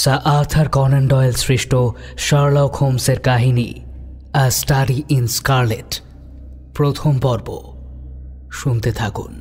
Sir Arthur Canaan Doyle সৃষ্ট Sherlock হোমসের কাহিনী আ study in scarlet প্রথম পর্ব শুনতে থাকুন।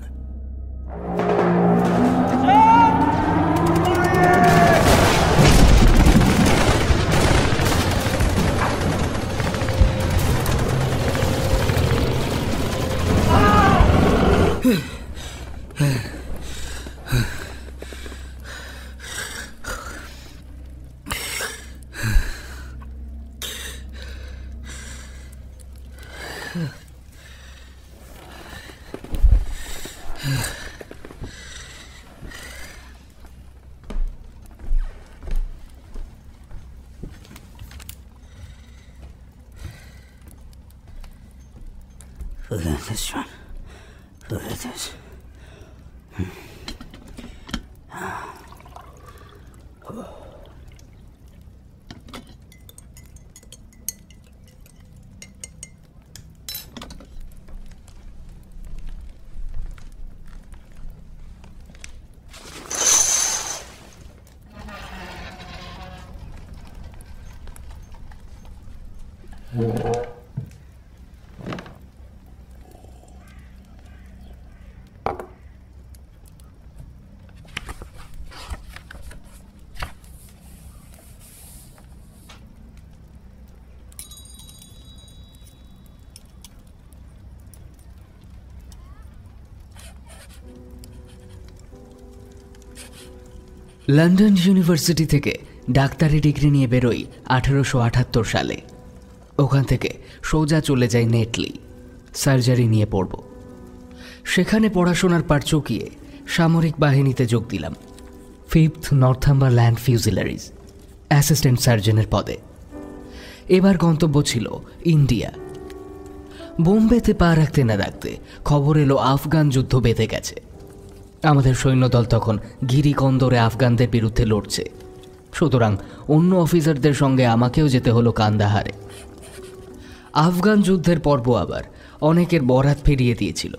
Look at this one. Look at this. London university থেকে ডাক্তারি ডিগ্রি নিয়ে বেরোই 1878 সালে। ওখান থেকে সোজা চলে যাই নেটলি, সার্জারি নিয়ে পড়ব। সেখানে পড়াশোনার পার চুকিয়ে সামরিক বাহিনীতে যোগ দিলাম, 5th নর্থাম্বারল্যান্ড ফিউজিলারিজ, অ্যাসিস্ট্যান্ট সার্জনের পদে। এবার গন্তব্য ছিল ইন্ডিয়া। বোম্বেতে পা রাখতে না রাখতে খবর এলো আফগান যুদ্ধ বেঁধে গেছে। আমাদের সৈন্যদল তখন গিরিকন্দরে আফগানদের বিরুদ্ধে লড়ছে, সুতরাং অন্য অফিসারদের সঙ্গে আমাকেও যেতে হলো কান্দাহারে। আফগান যুদ্ধের পর্ব আবার অনেকের বরাত ফিরিয়ে দিয়েছিল,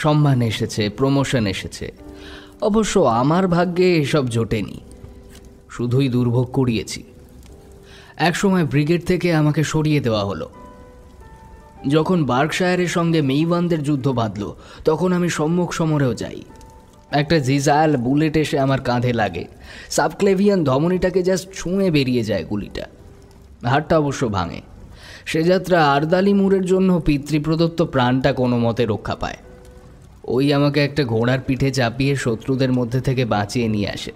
সম্মান এসেছে, প্রমোশন এসেছে। অবশ্য আমার ভাগ্যে এসব জোটেনি, শুধুই দুর্ভোগ কুড়িয়েছি। একসময় ব্রিগেড থেকে আমাকে সরিয়ে দেওয়া হলো। যখন বার্কশায়ারের সঙ্গে মেইওয়ানদের যুদ্ধ বাঁধল, তখন আমি সম্মুখ সমরেও যাই। একটা জিজাল বুলেট এসে আমার কাঁধে লাগে, সাবক্লেভিয়ান ধমনীটাকে জাস্ট ছুঁয়ে বেরিয়ে যায় গুলিটা। হাড়টা অবশ্য ভাঙে। সে যাত্রা আরদালি মুরের জন্য পিতৃপ্রদত্ত প্রাণটা কোনো মতে রক্ষা পায়। ওই আমাকে একটা ঘোড়ার পিঠে চাপিয়ে শত্রুদের মধ্যে থেকে বাঁচিয়ে নিয়ে আসে।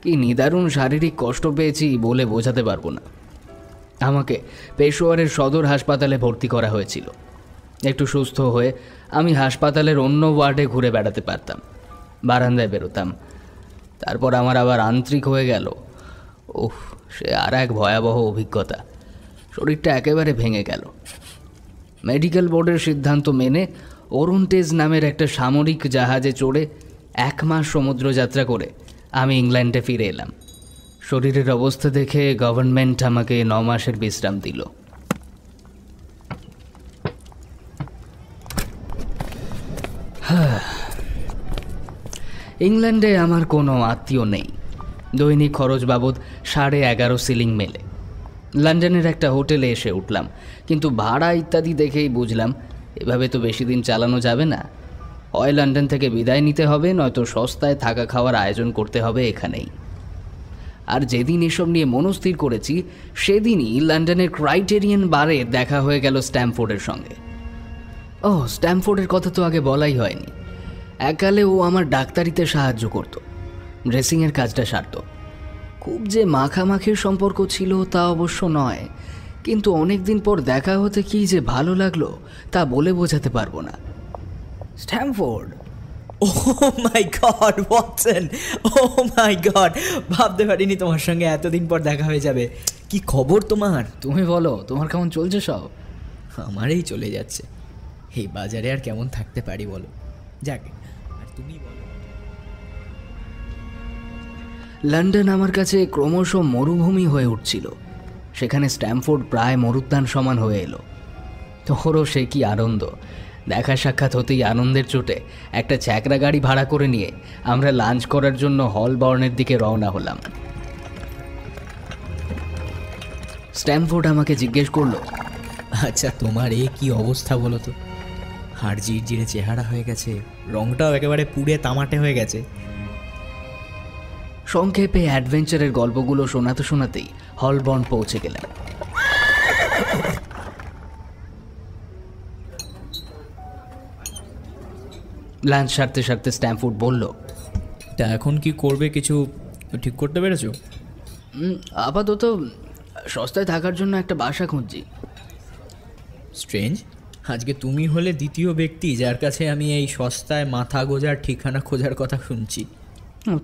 কি নিদারুণ শারীরিক কষ্ট পেয়েছি বলে বোঝাতে পারবো না। আমাকে পেশোয়ারের সদর হাসপাতালে ভর্তি করা হয়েছিল। একটু সুস্থ হয়ে আমি হাসপাতালের অন্য ওয়ার্ডে ঘুরে বেড়াতে পারতাম, বারান্দায় বেরোতাম। তারপর আমার আবার আন্তরিক হয়ে গেল। উফ, সে আর এক ভয়াবহ অভিজ্ঞতা। শরীরটা একেবারে ভেঙে গেল। মেডিকেল বোর্ডের সিদ্ধান্ত মেনে ওরন্টেজ নামের একটা সামরিক জাহাজে চড়ে 1 মাস সমুদ্র যাত্রা করে আমি ইংল্যান্ডে ফিরে এলাম। শরীরের অবস্থা দেখে গভর্নমেন্ট আমাকে 9 মাসের বিশ্রাম দিল। ইংল্যান্ডে আমার কোনো আত্মীয় নেই। দৈনিক খরচ বাবদ 11.5 সিলিং মেলে। লন্ডনের একটা হোটেলে এসে উঠলাম, কিন্তু ভাড়া ইত্যাদি দেখেই বুঝলাম এভাবে তো বেশি দিন চালানো যাবে না। হয় লন্ডন থেকে বিদায় নিতে হবে, নয়তো সস্তায় থাকা খাওয়ার আয়োজন করতে হবে এখানেই। আর যেদিন এসব নিয়ে মনস্থির করেছি, সেদিনই লন্ডনের ক্রাইটেরিয়ান বারে দেখা হয়ে গেল স্ট্যামফোর্ডের সঙ্গে। ও, স্ট্যামফোর্ডের কথা তো আগে বলাই হয়নি। এককালে ও আমার ডাক্তারিতে সাহায্য করত, ড্রেসিংয়ের কাজটা সারত। খুব যে মাখামাখির সম্পর্ক ছিল তা অবশ্য নয়, কিন্তু অনেক দিন পর দেখা হতে কি যে ভালো লাগলো তা বলে বোঝাতে পারবো না। স্ট্যামফোর্ড, ও মাই গড ওয়াটসন, ও মাই গড, ভাবতে পারিনি তোমার সঙ্গে এতদিন পর দেখা হয়ে যাবে। কি খবর তোমার? তুমি বলো, তোমার কেমন চলছে সব? আমারই চলে যাচ্ছে। এই বাজারে আর কেমন থাকতে পারি বলো। যাক, আর তুমি বলো। লন্ডন আমার কাছে ক্রমশ মরুভূমি হয়ে উঠছিল। সেখানে স্ট্যামফোর্ড প্রায় মরুদ্যান সমান হয়ে এলো। তোরও সে কি আনন্দ! দেখা সাক্ষাৎ হতেই আনন্দের চোটে একটা ছ্যাকরা গাড়ি ভাড়া করে নিয়ে আমরা লাঞ্চ করার জন্য হলবর্নের দিকে রওনা হলাম। স্ট্যামফোর্ড আমাকে জিজ্ঞেস করলো, আচ্ছা তোমার কি অবস্থা বলো তো? হাড় জিরে চেহারা হয়ে গেছে, রংটাও একেবারে পুড়ে তামাটে হয়ে গেছে। সংক্ষেপে অ্যাডভেঞ্চারের গল্পগুলো শোনাতে শোনাতেই হলবর্ন পৌঁছে গেলাম। লাঞ্চ সারতে সারতে স্ট্যামফোর্ড বলল, তা এখন কি করবে, কিছু ঠিক করতে পেরেছো? আপাতত সস্তায় থাকার জন্য একটা বাসা খুঁজছি। স্ট্রেঞ্জ, আজকে তুমি হলে দ্বিতীয় ব্যক্তি যার কাছে আমি এই সস্তায় মাথা গোজার ঠিকানা খোঁজার কথা শুনছি।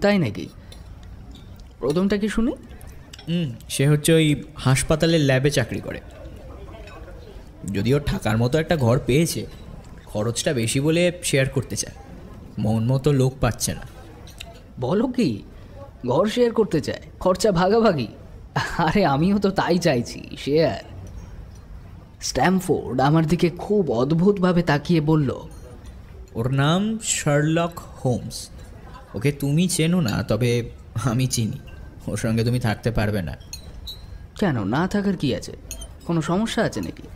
তাই নাকি? প্রথমটা কি শুনি? সে হচ্ছে ওই হাসপাতালের ল্যাবে চাকরি করে। যদিও থাকার মতো একটা ঘর পেয়েছে, খরচটা বেশি বলে শেয়ার করতে চায়, মন মতো লোক পাচ্ছে না। বলো কি, ঘর শেয়ার করতে চায়, খরচা ভাগাভাগি? আরে আমিও তো তাই চাইছি, শেয়ার। স্ট্যামফোর্ড আমার দিকে খুব অদ্ভুতভাবে তাকিয়ে বলল, ওর নাম শার্লক হোমস। ওকে তুমি চেনো না, তবে আমি চিনি। ওর সঙ্গে তুমি থাকতে পারবে না। কেন? না থাকার কি আছে? কোনো সমস্যা আছে নাকি?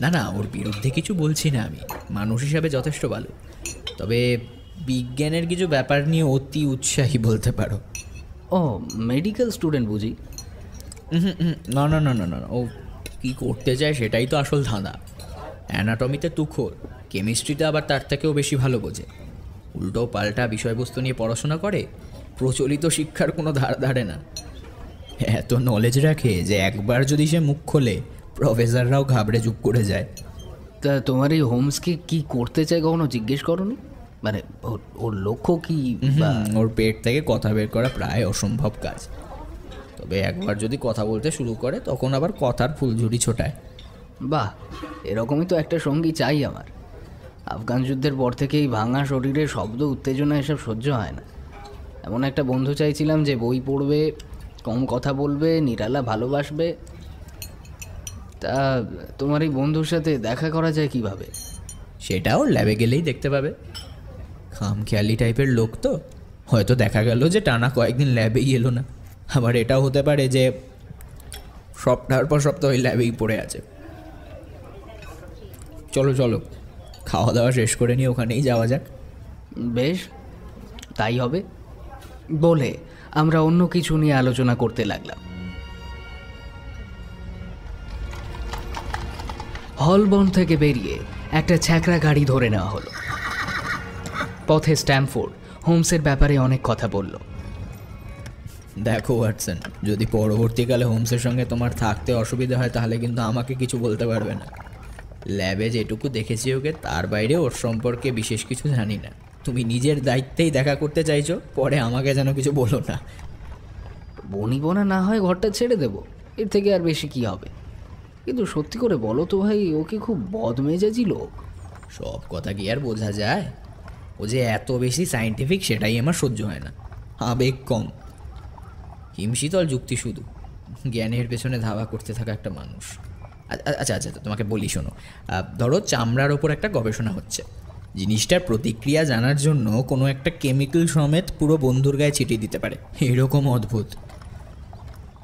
না না, ওর বিরুদ্ধে কিছু বলছি না, আমি মানুষ হিসাবে যথেষ্ট ভালো, তবে বিজ্ঞানের কিছু ব্যাপার নিয়ে অতি উৎসাহী বলতে পারো। ও মেডিকেল স্টুডেন্ট বুঝি? না না না না না, ও কী করতে চায় সেটাই তো আসল ধাঁধা। অ্যানাটমিতে তুখোর, কেমিস্ট্রিতে আবার তার থেকেও বেশি ভালো বোঝে। উল্টো পাল্টা বিষয়বস্তু নিয়ে পড়াশোনা করে, প্রচলিত শিক্ষার কোনো ধার ধারে না। এত নলেজ রাখে যে একবার যদি সে মুখ খোলে প্রফেসররাও ঘাবড়ে চুপ করে যায়। তা তোমার এই হোমসকে কি করতে চায় কখনো জিজ্ঞেস করোনি? মানে ওর লক্ষ্য কি? ওর পেট থেকে কথা বের করা প্রায় অসম্ভব কাজ, তবে একবার যদি কথা বলতে শুরু করে তখন আবার কথার ফুলঝুরি ছোটায়। বাহ, এরকমই তো একটা সঙ্গী চাই আমার। আফগান যুদ্ধের পর থেকেই ভাঙা শরীরে শব্দ, উত্তেজনা এসব সহ্য হয় না। এমন একটা বন্ধু চাইছিলাম যে বই পড়বে, কম কথা বলবে, নিরালা ভালোবাসবে। তা তোমার এই বন্ধুর সাথে দেখা করা যায় কিভাবে? সেটাও ল্যাবে গেলেই দেখতে পাবে। খামখেয়ালি টাইপের লোক তো, হয়তো দেখা গেল যে টানা কয়েকদিন ল্যাবেই এলো না। আবার এটাও হতে পারে যে সপ্তাহের পর সপ্তাহ ওই ল্যাবেই পড়ে আছে। চলো চলো, খাওয়া দাওয়া শেষ করে নিয়ে ওখানেই যাওয়া যাক। বেশ, তাই হবে বলে আমরা অন্য কিছু নিয়ে আলোচনা করতে লাগলাম। হলবর্ন থেকে বেরিয়ে একটা ছ্যাকরা গাড়ি ধরে নেওয়া হলো। পথে স্ট্যামফোর্ড হোমসের ব্যাপারে অনেক কথা বলল। দেখো ওয়াটসন, যদি পরবর্তীকালে হোমসের সঙ্গে তোমার থাকতে অসুবিধা হয় তাহলে কিন্তু আমাকে কিছু বলতে পারবে না। ল্যাবে যেটুকু দেখেছি ওকে, তার বাইরে ওর সম্পর্কে বিশেষ কিছু জানি না। তুমি নিজের দায়িত্বেই দেখা করতে চাইছো, পরে আমাকে যেন কিছু বলো না। বনিবনা না হয় ঘরটা ছেড়ে দেব, এর থেকে আর বেশি কি হবে? কিন্তু সত্যি করে বলো তো ভাই, ও কি খুব বদমেজাজি লোক? সব কথা কি আর বোঝা যায়? ও যে এত বেশি সায়েন্টিফিক সেটাই আমার সহ্য হয় না। আবেগ কম, হিমশীতল যুক্তি শুধু, জ্ঞানের পেছনে ধাওয়া করতে থাকা একটা মানুষ। আচ্ছা আচ্ছা, তোমাকে বলি শোনো। ধরো চামড়ার ওপর একটা গবেষণা হচ্ছে, জিনিসটার প্রতিক্রিয়া জানার জন্য কোনো একটা কেমিক্যাল সমেত পুরো বন্ধুর গায়ে ছিটিয়ে দিতে পারে, এরকম অদ্ভুত।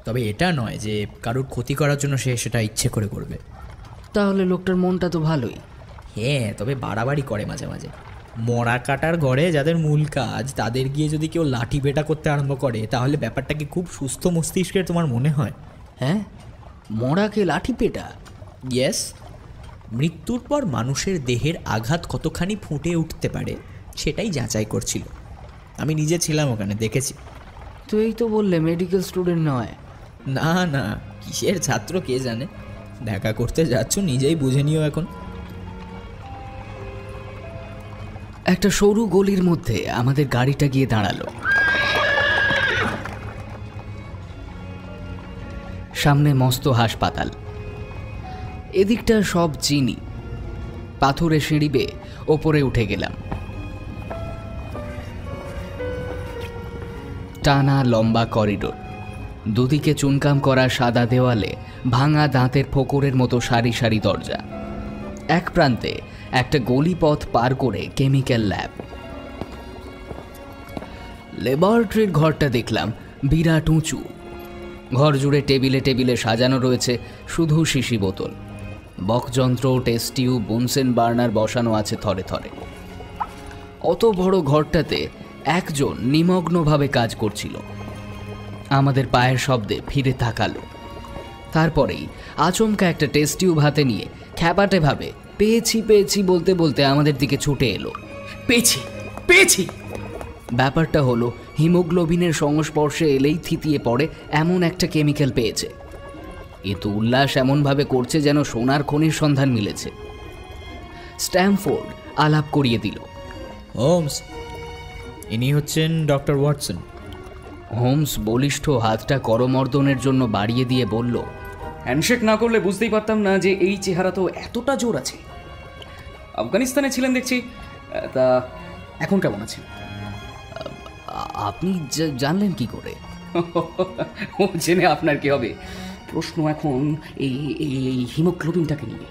তবে এটা নয় যে কারোর ক্ষতি করার জন্য সে সেটা ইচ্ছে করে করবে। তাহলে লোকটার মনটা তো ভালোই। হ্যাঁ, তবে বাড়াবাড়ি করে মাঝে মাঝে। মরা কাটার ঘরে যাদের মূল কাজ, তাদের গিয়ে যদি কেউ লাঠি পেটা করতে আরম্ভ করে তাহলে ব্যাপারটা কি খুব সুস্থ মস্তিষ্কের তোমার মনে হয়? হ্যাঁ, মরাকে লাঠি পেটা? ইয়েস। মৃত্যুর পর মানুষের দেহের আঘাত কতখানি ফুটে উঠতে পারে সেটাই যাচাই করছিল। আমি নিজে ছিলাম ওখানে, দেখেছি। তো এই তো বললে মেডিকেল স্টুডেন্ট নয়। না না, কিসের ছাত্র কে জানে। দেখা করতে যাচ্ছ, নিজেই বুঝে নিও এখন। একটা সরু গলির মধ্যে আমাদের গাড়িটা গিয়ে দাঁড়ালো। সামনে মস্ত হাসপাতাল, এদিকটা সব চিনি। পাথরে সিঁড়ি বেয়ে ওপরে উঠে গেলাম। টানা লম্বা করিডোর, দুদিকে চুনকাম করা সাদা দেওয়ালে ভাঙা দাঁতের ফোকরের মতো সারি সারি দরজা। এক প্রান্তে একটা গলিপথ পার করে কেমিক্যাল ল্যাব। ল্যাবরেটরির ঘরটা দেখলাম বিরাট উঁচু, ঘর জুড়ে টেবিলে টেবিলে সাজানো রয়েছে শুধু শিশি বোতল, বকযন্ত্র, টেস্ট টিউব, বুনসেন বার্নার বসানো আছে থরে থরে। অত বড় ঘরটাতে একজন নিমগ্নভাবে কাজ করছিল। আমাদের পায়ের শব্দে ফিরে তাকালো। তারপরেই আচমকা একটা টেস্ট টিউব হাতে নিয়ে খ্যাপাটে ভাবে পেয়েছি পেয়েছি বলতে বলতে আমাদের দিকে ছুটে এলো। পেয়েছি পেয়েছি। ব্যাপারটা হলো হিমোগ্লোবিনের সংস্পর্শে এলেই থিতিয়ে পড়ে এমন একটা কেমিক্যাল পেয়েছে। কিন্তু উল্লাস এমনভাবে করছে যেন সোনার খনির সন্ধান মিলেছে। স্ট্যামফোর্ড আলাপ করিয়ে দিল। হোমস, ইনি হচ্ছেন ডক্টর ওয়াটসন। হোমস বলিষ্ঠ হাতটা করমর্দনের জন্য বাড়িয়ে দিয়ে বলল, হ্যান্ডশেক না করলে বুঝতেই পারতাম না যে এই চেহারা তো এতটা জোর আছে। আফগানিস্তানে ছিলেন দেখছি, তা এখন কেমন আছেন? আপনি জানলেন কি করে? ও জেনে আপনার কি হবে? প্রশ্ন এখন এই এই হিমোগ্লোবিনটাকে নিয়ে।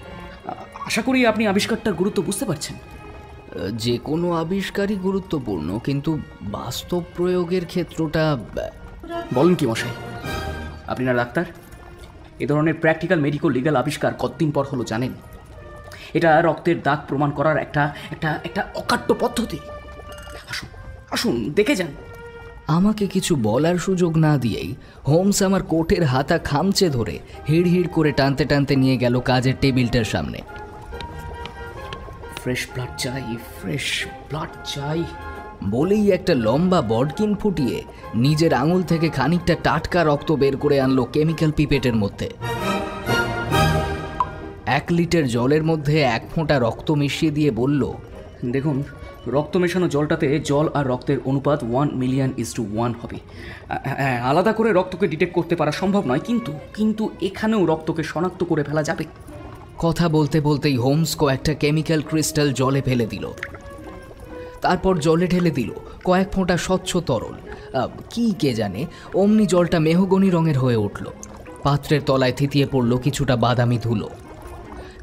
আশা করি আপনি আবিষ্কারটার গুরুত্ব বুঝতে পারছেন। যে কোনো আবিষ্কারই গুরুত্বপূর্ণ, কিন্তু বাস্তব প্রয়োগের ক্ষেত্রটা। বলেন কি মশাই, আপনি না ডাক্তার? এ ধরনের প্র্যাকটিক্যাল মেডিকো লিগ্যাল আবিষ্কার কতদিন পর হলো জানেন? এটা রক্তের দাগ প্রমাণ করার একটা একটা একটা অকাট্য পদ্ধতি। আসুন আসুন দেখে যান। আমাকে কিছু বলার সুযোগ না দিয়েই হোমস আমার কোটের হাতা খামচে ধরে হিড় হিড় করে টানতে টানতে নিয়ে গেল কাজের টেবিলটার সামনে। ফ্রেশ ব্লাড চাই, ফ্রেশ ব্লাড চাই বলেই একটা লম্বা বডকিন ফুটিয়ে নিজের আঙুল থেকে খানিকটা টাটকা রক্ত বের করে আনলো কেমিক্যাল পিপেটের মধ্যে। 1 লিটার জলের মধ্যে 1 ফোঁটা রক্ত মিশিয়ে দিয়ে বলল, দেখুন, রক্ত মেশানো জলটাতে জল আর রক্তের অনুপাত 1,000,000:1 হবে। আলাদা করে রক্তকে ডিটেক্ট করতে পারা সম্ভব নয়, কিন্তু এখানেও রক্তকে শনাক্ত করে ফেলা যাবে। কথা বলতে বলতেই হোমস কয়েকটা কেমিক্যাল ক্রিস্টাল জলে ফেলে দিল। তারপর জলে ঢেলে দিল কয়েক ফোঁটা স্বচ্ছ তরল। কি কে জানে, অমনি জলটা মেহগনি রঙের হয়ে উঠল। পাত্রের তলায় থিতিয়ে পড়ল কিছুটা বাদামি ধুলো।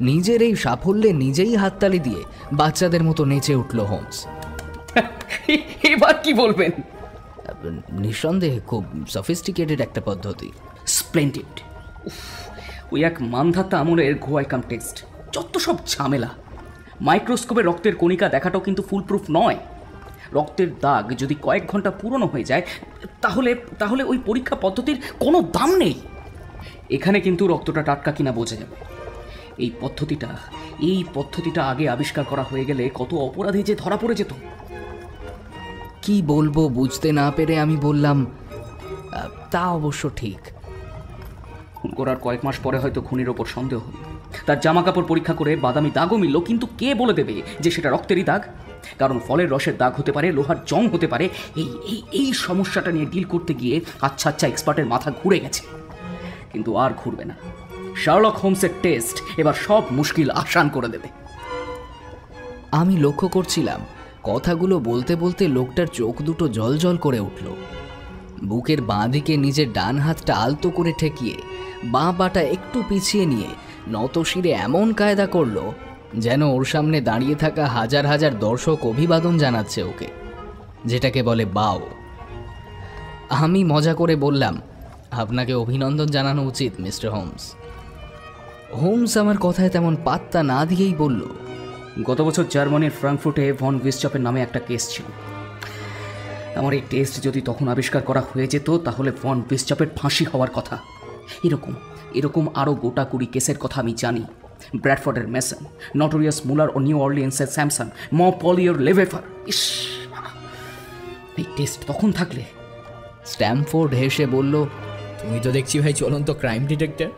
নিজের এই সাফল্যে নিজেই হাততালি দিয়ে বাচ্চাদের মতো নেচে উঠল হোমস। এবার কি বলবেন? নিঃসন্দেহে খুব সফিস্টিকেটেড একটা পদ্ধতি। স্প্লেন্ডেড। ওই এক মানধাত্তা আমলের ঘোয়াইকাম টেক্সট, যত সব ঝামেলা। মাইক্রোস্কোপে রক্তের কণিকা দেখাটাও কিন্তু ফুল প্রুফ নয়। রক্তের দাগ যদি কয়েক ঘন্টা পুরনো হয়ে যায় তাহলে ওই পরীক্ষা পদ্ধতির কোনো দাম নেই। এখানে কিন্তু রক্তটা টাটকা কিনা বোঝা যাবে। এই পদ্ধতিটা আগে আবিষ্কার করা হয়ে গেলে কত অপরাধী যে ধরা পড়ে যেত। কি বলবো বুঝতে না পেরে আমি বললাম, তা অবশ্য ঠিক। খুন করার কয়েক মাস পরে হয়তো খুনির ওপর সন্দেহ হল। তার জামা কাপড় পরীক্ষা করে বাদামি দাগও মিলল, কিন্তু কে বলে দেবে যে সেটা রক্তেরই দাগ? কারণ ফলের রসের দাগ হতে পারে, লোহার জং হতে পারে। এই সমস্যাটা নিয়ে ডিল করতে গিয়ে আচ্ছা এক্সপার্টের মাথা ঘুরে গেছে, কিন্তু আর ঘুরবে না। শার্লক হোমসের টেস্ট এবার সব মুশকিল আসান করে দেবে। আমি লক্ষ্য করছিলাম কথাগুলো বলতে বলতে লোকটার চোখ দুটো জল জল করে উঠল। বুকের বাঁ দিকে নিজের ডান হাতটা আলতো করে ঠেকিয়ে বাঁ পাটা একটু পিছিয়ে নিয়ে নতশিরে এমন কায়দা করলো যেন ওর সামনে দাঁড়িয়ে থাকা হাজার হাজার দর্শক অভিবাদন জানাচ্ছে ওকে, যেটাকে বলে বাও। আমি মজা করে বললাম, আপনাকে অভিনন্দন জানানো উচিত মিস্টার হোমস। হোমস আমার কথায় তেমন পাত্তা না দিয়েই বলল, গত বছর জার্মানির ফ্রাঙ্কফুর্টে ভন উইসচপের নামে একটা কেস ছিল। আমার এই টেস্ট যদি তখন আবিষ্কার করা হয়ে যেত তাহলে ভন উইসচপের ফাঁসি হওয়ার কথা। এরকম আরও গোটা 20 কেসের কথা আমি জানি। ব্র্যাডফোর্ডের মেসন, নটোরিয়াস মুলার ও নিউ অর্লিয়েন্সের স্যামসন, পলিওর লেভেফার। এই টেস্ট তখন থাকলে। স্ট্যামফোর্ড হেসে বলল, তুমি তো দেখছি ভাই চলন্ত ক্রাইম ডিটেক্টর।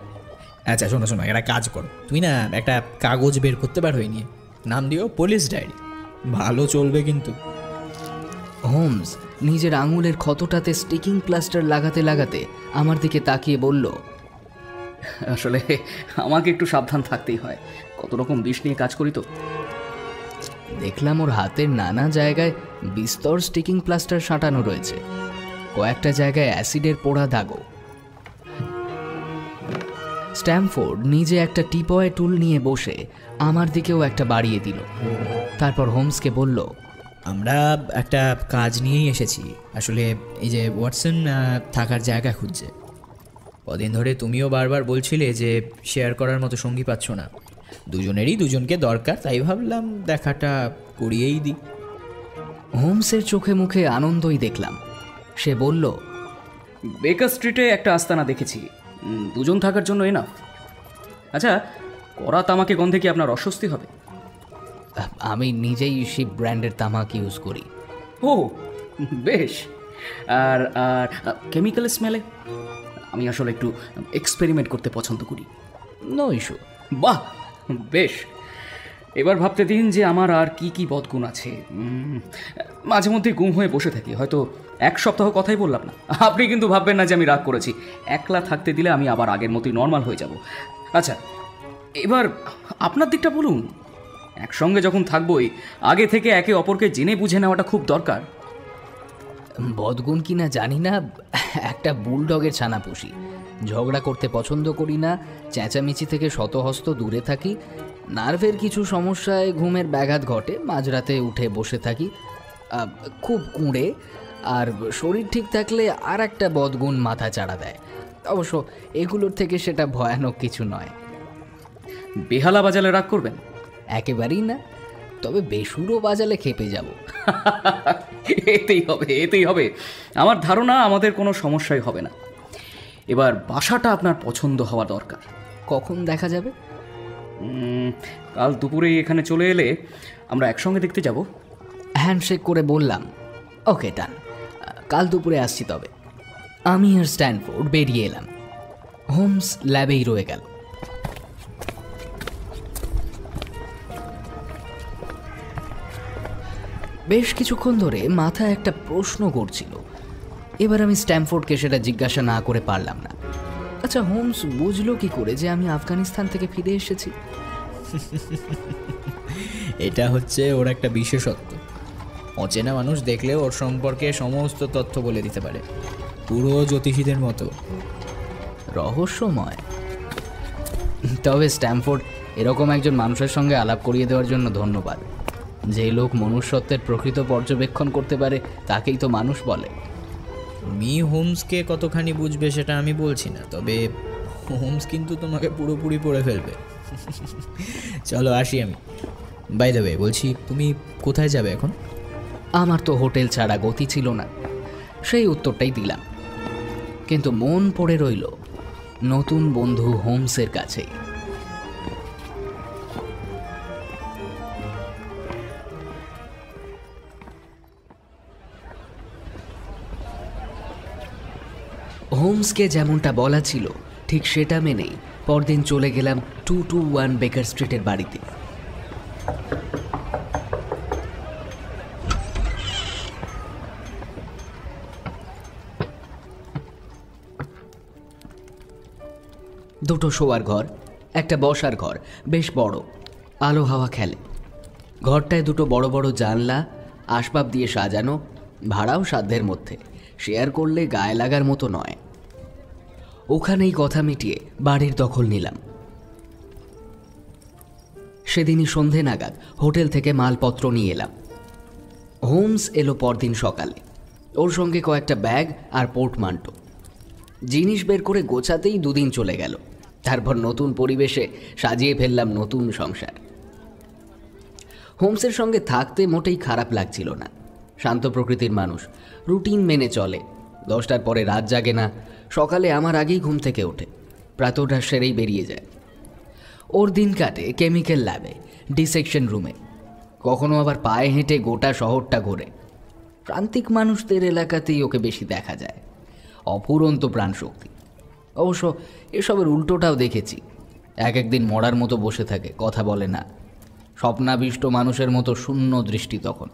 আচ্ছা শোনো একটা কাজ করো, তুমি না একটা কাগজ বের করতে পারো, নিয়ে নাম দিও পুলিশ ডায়েরি, ভালো চলবে কিন্তু। হোমস নিজের আঙুলের ক্ষতটাতে স্টিকিং প্লাস্টার লাগাতে লাগাতে আমার দিকে তাকিয়ে বলল, আসলে আমাকে একটু সাবধান থাকতেই হয়, কত রকম বিষ নিয়ে কাজ করি তো। দেখলাম ওর হাতের নানা জায়গায় বিস্তর স্টিকিং প্লাস্টার সাঁটানো রয়েছে, কয়েকটা জায়গায় অ্যাসিডের পোড়া দাগও। স্ট্যামফোর্ড নিজে একটা টিপয় টুল নিয়ে বসে আমার দিকেও একটা বাড়িয়ে দিল। তারপর হোমসকে বলল, আমরা একটা কাজ নিয়েই এসেছি। আসলে এই যে ওয়াটসন থাকার জায়গা খুঁজছে। কদিন ধরে তুমিও বারবার বলছিলে যে শেয়ার করার মতো সঙ্গী পাচ্ছ না, দুজনেরই দুজনকে দরকার, তাই ভাবলাম দেখাটা করিয়েই দিই। হোমসের চোখে মুখে আনন্দই দেখলাম। সে বলল, বেকার স্ট্রিটে একটা আস্তানা দেখেছি, দুজন থাকার জন্য এনাফ। আচ্ছা, কড়া তামাকে গন্ধে কি আপনার অস্বস্তি হবে? আমি নিজেই শিপ ব্র্যান্ডের তামাক ইউজ করি। ও বেশ। আর আর কেমিক্যাল স্মেলে আমি আসলে একটু এক্সপেরিমেন্ট করতে পছন্দ করি। No issue. বাহ, বেশ। এবার ভাবতে দিন যে আমার আর কি কি বদগুণ আছে। মাঝে মধ্যে গুম হয়ে বসে থাকি, হয়তো 1 সপ্তাহ কথাই বললাম না। আপনি কিন্তু ভাববেন না যে আমি রাগ করেছি। একলা থাকতে দিলে আমি আবার আগের মতোই নর্মাল হয়ে যাব। আচ্ছা, এবার আপনার দিকটা বলুন। একসঙ্গে যখন থাকবোই, আগে থেকে একে অপরকে জেনে বুঝে নেওয়াটা খুব দরকার। বদগুণ কিনা জানি না, একটা বুলডগের ছানা পুষি। ঝগড়া করতে পছন্দ করি না, চেঁচামেচি থেকে শতহস্ত দূরে থাকি। নার্ভের কিছু সমস্যায় ঘুমের ব্যাঘাত ঘটে, মাঝরাতে উঠে বসে থাকি, খুব কুঁড়ে। আর শরীর ঠিক থাকলে আর একটা বদগুণ মাথা চাড়া দেয়। অবশ্য এগুলোর থেকে সেটা ভয়ানক কিছু নয়। বেহালা বাজালে রাগ করবেন? একেবারেই না, তবে বেসুরো বাজালে খেপে যাব। এতেই হবে। আমার ধারণা আমাদের কোনো সমস্যাই হবে না। এবার বাসাটা আপনার পছন্দ হওয়া দরকার। কখন দেখা যাবে? কাল দুপুরে এখানে চলে এলে আমরা একসঙ্গে দেখতে যাব। হ্যান্ডশেক করে বললাম, ওকে ডান, কাল দুপুরে আসছি। তবে আমি আর স্ট্যানফোর্ড বেরিয়ে এলাম। হোমস ল্যাবেই রয়ে গেল। বেশ কিছুক্ষণ ধরে মাথায় একটা প্রশ্ন করছিল। এবার আমি স্ট্যানফোর্ডকে সেটা জিজ্ঞাসা না করে পারলাম না। আচ্ছা, হোমস বুঝলো কি করে যে আমি আফগানিস্তান থেকে ফিরে এসেছি? এটা হচ্ছে ওর একটা বিশেষত্ব। অচেনা মানুষ দেখলে ওর সম্পর্কে সমস্ত তথ্য বলে দিতে পারে, পুরো জ্যোতিষীদের মতো। রহস্যময়। তবে স্ট্যানফোর্ড এরকম একজন মানুষের সঙ্গে আলাপ করিয়ে দেওয়ার জন্য ধন্যবাদ। যে লোক মনুষ্যত্বের প্রকৃত পর্যবেক্ষণ করতে পারে তাকেই তো মানুষ বলে। তুমি হোমসকে কতখানি বুঝবে সেটা আমি বলছি না, তবে হোমস কিন্তু তোমাকে পুরোপুরি পড়ে ফেলবে। চলো আসি আমি। বাই দ্য ওয়ে, বলছি তুমি কোথায় যাবে এখন? আমার তো হোটেল ছাড়া গতি ছিল না, সেই উত্তরটাই দিলাম। কিন্তু মন পড়ে রইল নতুন বন্ধু হোমসের কাছেই। হোমসকে যেমনটা বলা ছিল ঠিক সেটা মেনেই পরদিন চলে গেলাম 221 বেকার স্ট্রিটের বাড়িতে। দুটো শোয়ার ঘর, একটা বসার ঘর, বেশ বড়, আলো হাওয়া খেলে। ঘরটায় দুটো বড় বড় জানলা, আসবাব দিয়ে সাজানো, ভাড়াও সাধ্যের মধ্যে, শেয়ার করলে গায়ে লাগার মতো নয়। ওখানেই কথা মিটিয়ে বাড়ির দখল নিলাম। সেদিনই সন্ধে নাগাদ হোটেল থেকে মালপত্র নিয়ে এলাম। হোমস এলো পরদিন সকালে, ওর সঙ্গে কয়েকটা ব্যাগ আর পোর্টমান্টো। জিনিস বের করে গোছাতেই 2 দিন চলে গেল। তারপর নতুন পরিবেশে সাজিয়ে ফেললাম নতুন সংসার। হোমসের সঙ্গে থাকতে মোটেই খারাপ লাগছিল না। শান্ত প্রকৃতির মানুষ, রুটিন মেনে চলে, 10টার পরে রাত জাগে না, সকালে আমার আগেই ঘুম থেকে ওঠে, প্রাতঃটা সেরেই বেরিয়ে যায়। ওর দিন কাটে কেমিক্যাল ল্যাবে, ডিসেকশন রুমে, কখনো আবার পায়ে হেঁটে গোটা শহরটা ঘোরে। প্রান্তিক মানুষদের এলাকাতেই ওকে বেশি দেখা যায়। অফুরন্ত প্রাণশক্তি। অবশ্য এসবের উল্টোটাও দেখেছি। একদিন মরার মতো বসে থাকে, কথা বলে না, স্বপ্নাবিষ্ট মানুষের মতো শূন্য দৃষ্টি। তখন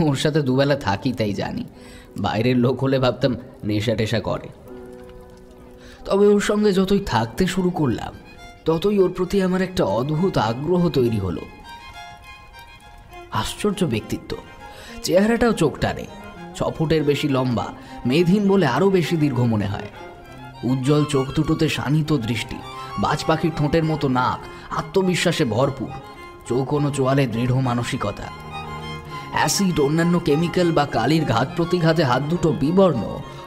ওর সাথে দুবেলা থাকি তাই জানি, বাইরের লোক হলে ভাবতাম নেশা টেশা করে। তবে ওর সঙ্গে যতই থাকতে শুরু করলাম ততই ওর প্রতি আমার একটা অদ্ভুত আগ্রহ তৈরি হলো। আশ্চর্য ব্যক্তিত্ব, চেহারাটাও চোখ টানে, 6 ফুটের বেশি লম্বা, মেধহীন বলে আরও বেশি দীর্ঘ মনে হয়। উজ্জ্বল চোখ দুটোতে শানিত দৃষ্টি, বাজ পাখির ঠোঁটের মতো নাক, আত্মবিশ্বাসে ভরপুর, চোখ কোনো চোয়ালে দৃঢ় মানসিকতা। অ্যাসিড, অন্যান্য কেমিক্যাল বা কালির ঘাত প্রতিঘাতে হাত দুটো বিবর্ণ,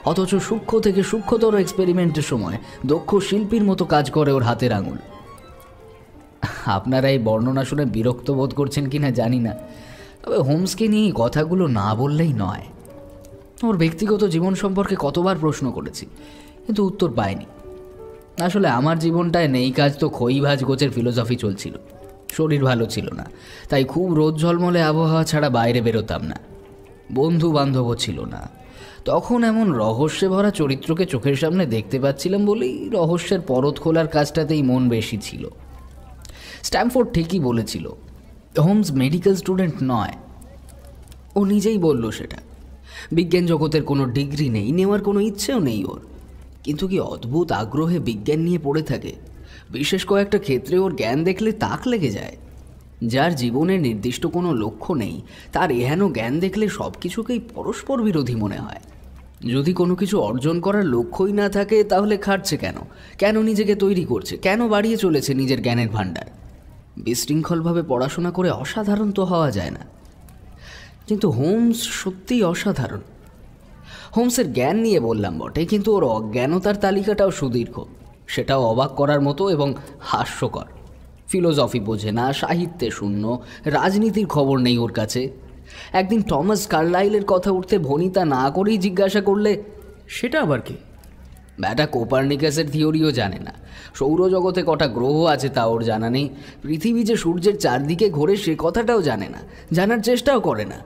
অথচ সূক্ষ্ম থেকে সূক্ষ্মতর এক্সপেরিমেন্টের সময় দক্ষ শিল্পীর মতো কাজ করে ওর হাতের আঙুল। আপনারা এই বর্ণনা শুনে বিরক্ত বোধ করছেন কিনা জানি না, তবে হোমসকে নিয়ে কথাগুলো না বললেই নয়। ওর ব্যক্তিগত জীবন সম্পর্কে কতবার প্রশ্ন করেছি, কিন্তু উত্তর পাইনি। আসলে আমার জীবনটায় নেই কাজ তো খই ভাজ গোছের ফিলোসফি চলছিল। শরীর ভালো ছিল না, তাই খুব রোদ ঝলমলে আবহাওয়া ছাড়া বাইরে বেরোতাম না। বন্ধু বান্ধবও ছিল না। তখন এমন রহস্যে ভরা চরিত্রকে চোখের সামনে দেখতে পাচ্ছিলাম বলেই রহস্যের পরত খোলার কাজটাতেই মন বেশি ছিল। স্ট্যামফোর্ড ঠিকই বলেছিল, হোমস মেডিকেল স্টুডেন্ট নয়। ও নিজেই বলল সেটা। বিজ্ঞান জগতের কোনো ডিগ্রি নেই, নেওয়ার কোনো ইচ্ছেও নেই ওর, কিন্তু কি অদ্ভুত আগ্রহে বিজ্ঞান নিয়ে পড়ে থাকে। বিশেষ কয়েকটা ক্ষেত্রে ওর জ্ঞান দেখলে তাক লেগে যায়। যার জীবনের নির্দিষ্ট কোনো লক্ষ্য নেই, তার এহেন জ্ঞান দেখলে সব কিছুকেই পরস্পর বিরোধী মনে হয়। যদি কোনো কিছু অর্জন করার লক্ষ্যই না থাকে, তাহলে খাটছে কেন? কেন নিজেকে তৈরি করছে? কেন বাড়িয়ে চলেছে নিজের জ্ঞানের ভাণ্ডার? বিশৃঙ্খলভাবে পড়াশোনা করে অসাধারণ তো হওয়া যায় না। কিন্তু হোমস সত্যিই অসাধারণ। হোমসের জ্ঞান নিয়ে বললাম বটে, কিন্তু ওর অজ্ঞানতার তালিকাটাও সুদীর্ঘ। সেটাও অবাক করার মতো এবং হাস্যকর। ফিলোসফি বোঝে না, সাহিত্যে শূন্য, রাজনীতির খবর নেই ওর কাছে। একদিন টমাস কার্লাইলের কথা উঠতে ভনিতা না করেই জিজ্ঞাসা করলে, সেটা আবার কি? ব্যাটা কোপার্নিকাসের থিওরিও জানে না। সৌরজগতে কটা গ্রহ আছে তা ওর জানা নেই। পৃথিবী যে সূর্যের চারদিকে ঘোরে সে কথাটাও জানে না, জানার চেষ্টাও করে না।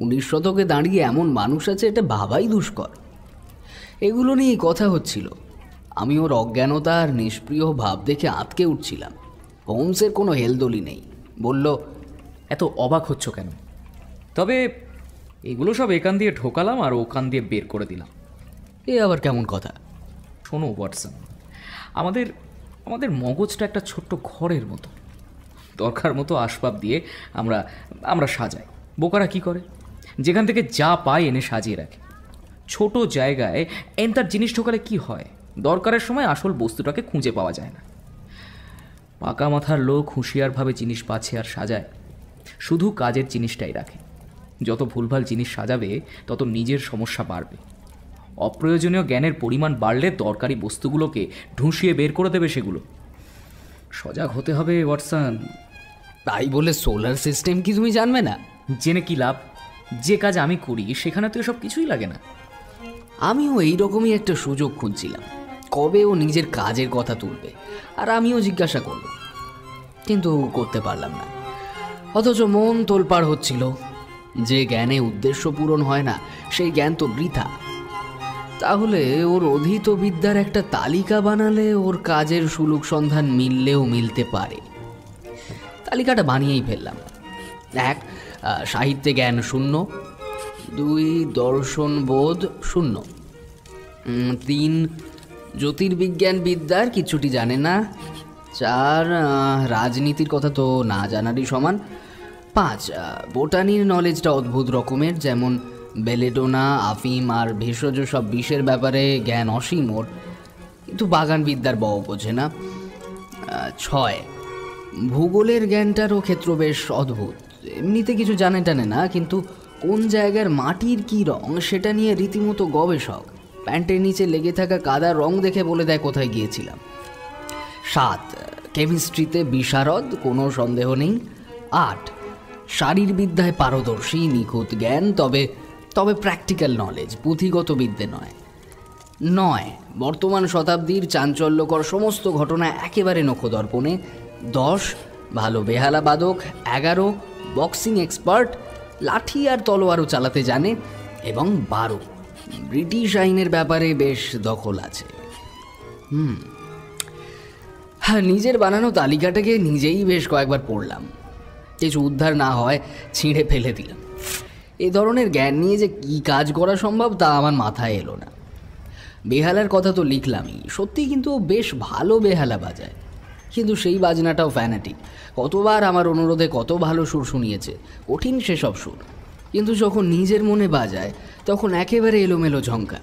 19 শতকে দাঁড়িয়ে এমন মানুষ আছে, এটা ভাবাই দুষ্কর। এগুলো নিয়েই কথা হচ্ছিল। আমি ওর অজ্ঞানতা আর নিষ্প্রিয় ভাব দেখে আঁতকে উঠছিলাম। হোমসের কোনো হেলদোলি নেই। বলল, এত অবাক হচ্ছ কেন? তবে এগুলো সব এখান দিয়ে ঢোকালাম আর ওখান দিয়ে বের করে দিলাম। এ আবার কেমন কথা? শোনো ওয়াটসন, আমাদের আমাদের মগজটা একটা ছোট্ট ঘরের মতো। দরকার মতো আসবাব দিয়ে আমরা আমরা সাজাই। বোকারা কি করে? যেখান থেকে যা পায় এনে সাজিয়ে রাখে। ছোট জায়গায় এন্তার জিনিস ঢোকালে কি হয়? দরকারের সময় আসল বস্তুটাকে খুঁজে পাওয়া যায় না। পাকা মাথার লোক হুঁশিয়ারভাবে জিনিস বাছে আর সাজায়, শুধু কাজের জিনিসটাই রাখে। যত ভুলভাল জিনিস সাজাবে তত নিজের সমস্যা বাড়বে। অপ্রয়োজনীয় জ্ঞানের পরিমাণ বাড়লে দরকারি বস্তুগুলোকে ঢুঁসিয়ে বের করে দেবে সেগুলো। সজাগ হতে হবে ওয়াটসন। তাই বলে সোলার সিস্টেম কি তুমি জানবে না? জেনে কি লাভ? যে কাজ আমি করি সেখানে তো এসব কিছুই লাগে না। আমিও এইরকমই একটা সুযোগ খুঁজছিলাম, কবে ও নিজের কাজের কথা তুলবে আর আমিও জিজ্ঞাসা করব, কিন্তু করতে পারলাম না। অথচ মন তোলপাড় হচ্ছিল। যে জ্ঞানে উদ্দেশ্য পূরণ হয় না, সেই জ্ঞান তো বৃথা। তাহলে ওর অধীত বিদ্যার একটা তালিকা বানালে ওর কাজের সুলুক সন্ধান মিললেও মিলতে পারে। তালিকাটা বানিয়েই ফেললাম। 1. সাহিত্যে জ্ঞান শূন্য। 2. দর্শন বোধ শূন্য। 3. জ্যোতির্বিজ্ঞান বিদ্যার কিছুটি জানে না। 4. রাজনীতির কথা তো না জানারই সমান। 5. বোটানির নলেজটা অদ্ভুত রকমের, যেমন বেলেডোনা, আফিম আর ভেষজ সব বিষের ব্যাপারে জ্ঞান অসীম ওর, কিন্তু বাগান বিদ্যার বও বোঝে না। 6. ভূগোলের জ্ঞানটারও ক্ষেত্র বেশ অদ্ভুত। এমনিতে কিছু জানে টানে না, কিন্তু কোন জায়গার মাটির কী রং সেটা নিয়ে রীতিমতো গবেষক। প্যান্টের নিচে লেগে থাকা কাদার রং দেখে বলে দেয় কোথায় গিয়েছিলাম। 7. কেমিস্ট্রিতে বিশারদ, কোনো সন্দেহ নেই। 8. শারীরবিদ্যায় পারদর্শী, নিখুঁত জ্ঞান, তবে প্র্যাকটিক্যাল নলেজ, পুঁথিগত বিদ্যে নয়। 9. বর্তমান শতাব্দীর চাঞ্চল্যকর সমস্ত ঘটনা একেবারে নখদর্পণে। 10. ভালো বেহালা বাদক। 11. বক্সিং এক্সপার্ট, লাঠি আর তলোয়ারও চালাতে জানে। এবং 12. ব্রিটিশ আইনের ব্যাপারে বেশ দখল আছে। হ্যাঁ, নিজের বানানো তালিকাটাকে নিজেই বেশ কয়েকবার পড়লাম। কিছু উদ্ধার না হয় ছিঁড়ে ফেলে দিলাম। এ ধরনের জ্ঞান নিয়ে যে কী কাজ করা সম্ভব তা আমার মাথায় এলো না। বেহালার কথা তো লিখলামই, সত্যি, কিন্তু ও বেশ ভালো বেহালা বাজায়। কিন্তু সেই বাজনাটাও ফ্যানাটিক। কতবার আমার অনুরোধে কত ভালো সুর শুনিয়েছে, কঠিন সেসব সুর, কিন্তু যখন নিজের মনে বাজায় তখন একেবারে এলোমেলো ঝঙ্কা।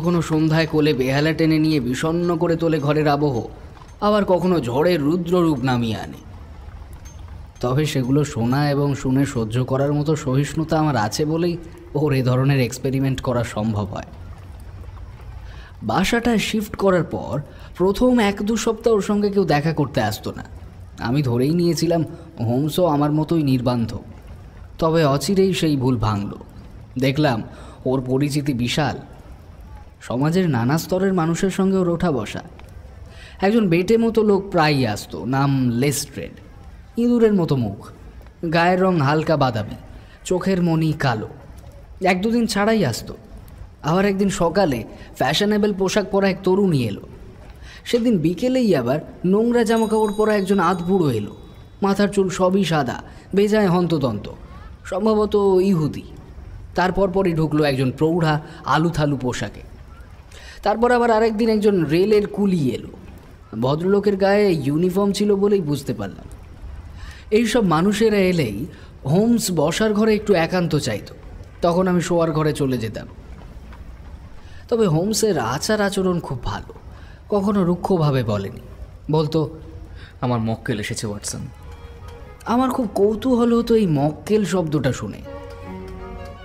কোনো সন্ধ্যায় কোলে বেহালা টেনে নিয়ে বিষণ্ণ করে তোলে ঘরের আবহ, আবার কখনো ঝড়ের রুদ্ররূপ নামিয়ে আনে। তবে সেগুলো শোনা এবং শুনে সহ্য করার মতো সহিষ্ণুতা আমার আছে বলেই ওর এ ধরনের এক্সপেরিমেন্ট করা সম্ভব হয়। বাসাটা শিফট করার পর প্রথম 1-2 সপ্তাহ ওর সঙ্গে কেউ দেখা করতে আসতো না। আমি ধরেই নিয়েছিলাম হোমসও আমার মতোই নির্বান্ধ। তবে অচিরেই সেই ভুল ভাঙল। দেখলাম ওর পরিচিতি বিশাল। সমাজের নানা স্তরের মানুষের সঙ্গে ওর ওঠা বসা। একজন বেটে মতো লোক প্রায়ই আসতো, নাম লেস্ট্রেড। ইঁদুরের মতো মুখ, গায়ের রং হালকা বাদামি, চোখের মণি কালো। 1-2 দিন ছাড়াই আসতো। আবার একদিন সকালে ফ্যাশনেবল পোশাক পরা এক তরুণী এলো। সেদিন বিকেলেই আবার নোংরা জামাকাপড় পরা একজন আধবুড়ো এলো। মাথার চুল সবই সাদা, বেজায় হন্তদন্ত, সম্ভবত ইহুদি। তারপর পরই ঢুকলো একজন প্রৌঢ়া আলুথালু পোশাকে। তারপর আবার আরেকদিন একজন রেলের কুলি এলো। ভদ্রলোকের গায়ে ইউনিফর্ম ছিল বলেই বুঝতে পারলাম। এইসব মানুষেরা এলেই হোমস বসার ঘরে একটু একান্ত চাইতো। তখন আমি শোয়ার ঘরে চলে যেতাম। তবে হোমসের আচার আচরণ খুব ভালো, কখনো রুক্ষভাবে বলেনি। বলতো, আমার মক্কেল এসেছে ওয়াটসন। আমার খুব কৌতূহল হতো এই মক্কেল শব্দটা শুনে।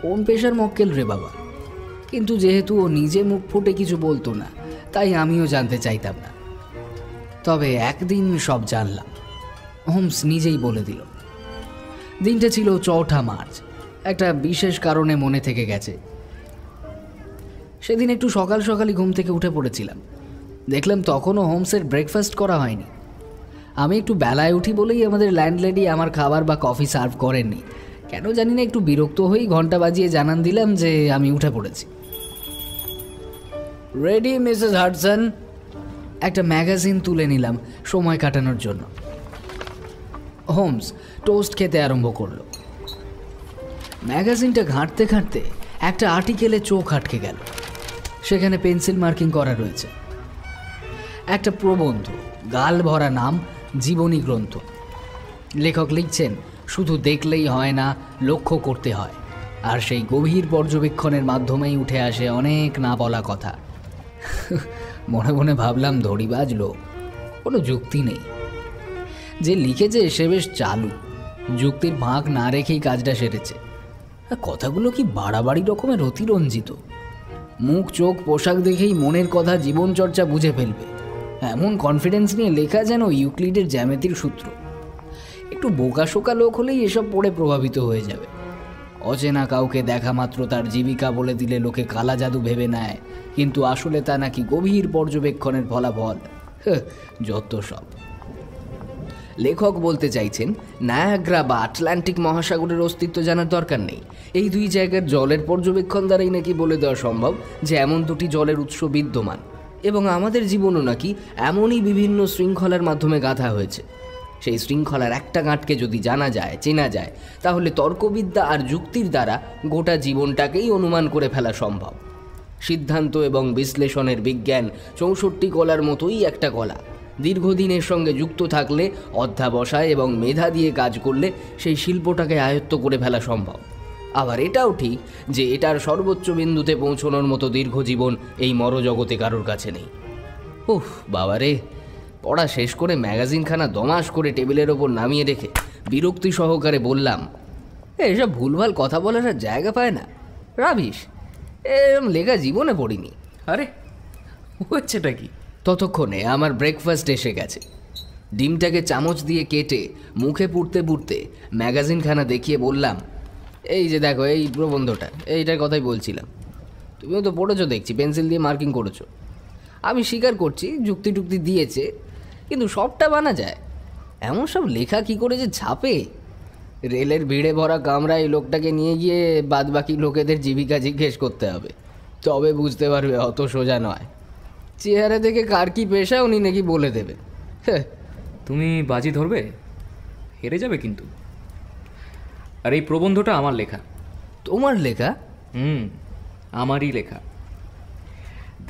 কোন পেশার মক্কেল রে বাবা? কিন্তু যেহেতু ও নিজে মুখ ফুটে কিছু বলতো না, তাই আমিও জানতে চাইতাম না। তবে একদিন সব জানলাম। হোমস নিজেই বলে দিল। দিনটা ছিল 4 মার্চ। একটা বিশেষ কারণে মনে থেকে গেছে। সেদিন একটু সকাল সকালই ঘুম থেকে উঠে পড়েছিলাম। দেখলাম তখনও হোমসের ব্রেকফাস্ট করা হয়নি। আমি একটু বেলায় উঠি বলেই আমাদের ল্যান্ডলেডি আমার খাবার বা কফি সার্ভ করেননি। কেন জানি না একটু বিরক্ত হয়েই ঘন্টা বাজিয়ে জানান দিলাম যে আমি উঠে পড়েছি। Ready Mrs Hudson. একটা ম্যাগাজিন তুলে নিলাম সময় কাটানোর জন্য। হোমস টোস্ট খেতে আরম্ভ করলো। ম্যাগাজিনটা ঘাঁটতে ঘাঁটতে একটা আর্টিকেলে চোখ আটকে গেল। সেখানে পেন্সিল মার্কিং করা রয়েছে একটা প্রবন্ধ, গাল ভরা নাম, জীবনী গ্রন্থ। লেখক লিখছেন, শুধু দেখলেই হয় না, লক্ষ্য করতে হয়। আর সেই গভীর পর্যবেক্ষণের মাধ্যমেই উঠে আসে অনেক না বলা কথা। মনে মনে ভাবলাম, ধড়িবাজ লোক, কোনো যুক্তি নেই। যে লিখেছে সে বেশ চালু, যুক্তির ভাগ না রেখেই কাজটা সেরেছে। কথাগুলো কি বাড়াবাড়ি রকমের অতিরঞ্জিত। মুখ, চোখ, পোশাক দেখেই মনের কথা, জীবনচর্চা বুঝে ফেলবে এমন কনফিডেন্স নিয়ে লেখা যেন ইউক্লিডের জ্যামিতির সূত্র। একটু বোকাশোকা লোক হলেই এসব পড়ে প্রভাবিত হয়ে যাবে। অচেনা কাউকে দেখা মাত্র তার জীবিকা বলে দিলে লোকে কালা জাদু ভেবে নেয়, কিন্তু আসলে তা নাকি গভীর পর্যবেক্ষণের ফলাফল। যত সব। লেখক বলতে চাইছেন, নায়াগ্রা বা আটলান্টিক মহাসাগরের অস্তিত্ব জানার দরকার নেই। এই 2 জায়গার জলের পর্যবেক্ষণ দ্বারাই নাকি বলে দেওয়া সম্ভব যে এমন 2টি জলের উৎস বিদ্যমান, এবং আমাদের জীবনও নাকি এমনই বিভিন্ন শৃঙ্খলার মাধ্যমে গাঁথা হয়েছে। সেই শৃঙ্খলার একটা গাঁটকে যদি জানা যায়, চেনা যায়, তাহলে তর্কবিদ্যা আর যুক্তির দ্বারা গোটা জীবনটাকেই অনুমান করে ফেলা সম্ভব। সিদ্ধান্ত এবং বিশ্লেষণের বিজ্ঞান 64 কলার মতোই একটা কলা। দীর্ঘদিনের সঙ্গে যুক্ত থাকলে, অধ্যাবসায় এবং মেধা দিয়ে কাজ করলে সেই শিল্পটাকে আয়ত্ত করে ফেলা সম্ভব। আবার এটাও ঠিক যে এটার সর্বোচ্চ বিন্দুতে পৌঁছানোর মতো দীর্ঘ জীবন এই মরজগতে কারোর কাছে নেই। উফ বাবারে! পড়া শেষ করে ম্যাগাজিনখানা দমাস করে টেবিলের ওপর নামিয়ে রেখে বিরক্তি সহকারে বললাম, এসব ভুলভাল কথা বলার আর জায়গা পায় না, রাবিশ। এরম লেখা জীবনে পড়িনি। আরে হচ্ছেটা কি? ততক্ষণে আমার ব্রেকফাস্ট এসে গেছে। ডিমটাকে চামচ দিয়ে কেটে মুখে পুড়তে পুড়তে ম্যাগাজিনখানা দেখিয়ে বললাম, এই যে দেখো, এই প্রবন্ধটা, এইটার কথাই বলছিলাম। তুমিও তো পড়েছো দেখছি, পেন্সিল দিয়ে মার্কিং করেছো। আমি স্বীকার করছি যুক্তি টুক্তি দিয়েছে, কিন্তু সবটা বানা যায়? এমন সব লেখা কি করে যে ছাপে? রেলের ভিড়ে ভরা কামরায় এই লোকটাকে নিয়ে গিয়ে বাদবাকি লোকেদের জীবিকা জিজ্ঞেস করতে হবে, তবে বুঝতে পারবে অত সোজা নয়। চেহারা দেখে কার কি পেশা উনি নাকি বলে দেবে। তুমি বাজি ধরবে? হেরে যাবে কিন্তু। আর এই প্রবন্ধটা আমার লেখা। তোমার লেখা? আমারই লেখা।